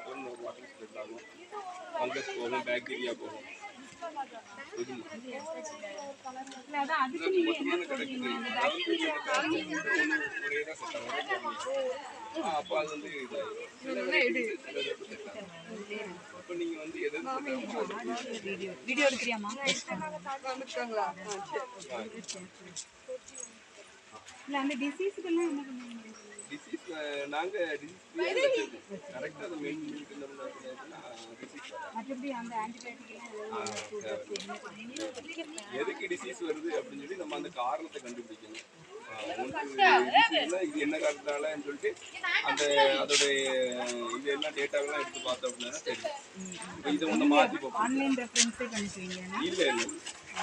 Water water spread ஆகும், fungus போகும், bacteria போகும். அப்போ அது வந்து இப்போ நீங்க வந்து வீடியோ எடுக்கிறியாமா? இல்ல அந்த டிசீஸ்க்கெல்லாம் என்ன பண்ணுவீங்க? டிசீஸ் நாங்கள் டிசீஸ் கரெக்டாக அதை மெயின்டைன் பண்ணோம்னா மற்றபடி அந்த ஆன்டிபயோட்டிக் எதுக்கு டிசீஸ் வருது அப்படின்னு சொல்லி நம்ம அந்த காரணத்தை கண்டுபிடிக்கணும். இது என்ன காரணத்தாலன்னு சொல்லிட்டு அந்த அதோடைய இது எல்லாம் டேட்டாவெல்லாம் எடுத்து பார்த்தோம் அப்படின்னா தெரியும். இதை ஒன்று மாற்றி பார்ப்போம். ஆன்லைன் ரெஃபரன்ஸே கணிச்சுவீங்க? இல்லை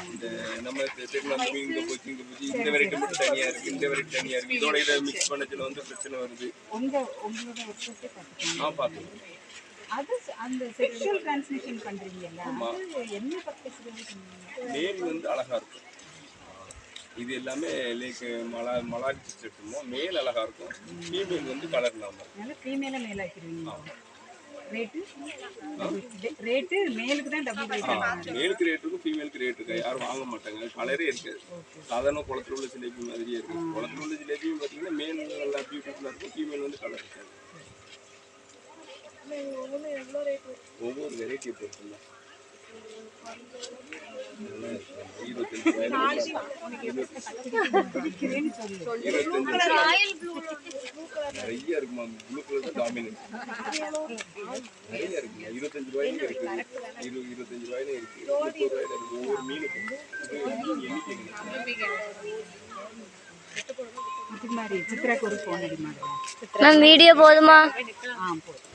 இந்த நம்ம தெரியலாம் இங்கே போச்சு இங்கே போச்சு, இந்த வெரைட்டி மட்டும் தனியாக இருக்குது, இந்த வெரைட்டி தனியாக இருக்குது, இதோட இதை மிக்ஸ் பண்ணச்சில் வந்து பிரச்சனை வருது. உங்களோட வெப்சைட்டே பார்த்துக்கோங்க. அது அந்த செக்ஷுவல் டிரான்ஸ்மிஷன் பண்றீங்கல்ல, அது என்ன பர்பஸ்க்கு பண்ணுவீங்க? மேல் வந்து அழகா இருக்கும். இது எல்லாமே லைக் மலாரிச்சு எடுத்துமோ மேல் அழகா இருக்கும், ஃபீமேல் வந்து கலர் இல்லாமல். அதனால ஃபீமேலை மேல் ஆக்கிடுவீங்க. ரேட்டு மேலுக்கு தான் டபுள் ரேட் ஆகும். மேலுக்கு ரேட் இருக்கும், ஃபீமேலுக்கு ரேட் இருக்கு. யாரும் வாங்க மாட்டாங்க, கலரே இருக்காது. சாதாரண குளத்துல உள்ள ஜிலேபி மாதிரியே இருக்கு. குளத்துல உள்ள ஜிலேபியும் பார்த்தீங்கன்னா மேல் நல்லா பியூட்டிஃபுல்லாக இருக்கும், ஃபீமேல் வந்து கலர் இருக்காது. ஒவ்வொரு வெரைட்டியை பொறுத்து தான். 25 நிறைய இருக்குமா? ப்ளூ கலர் தான் டாமினன்ட். நிறைய இருக்குமா? 25 ரூபாயிலும் இருக்கு, 25 ரூபாயிலும் இருக்கு, 30 ரூபாயில இருக்கு. ஒவ்வொரு மீனுக்கும் எண்ணிக்கை. வீடியோ போதுமா? போதும்.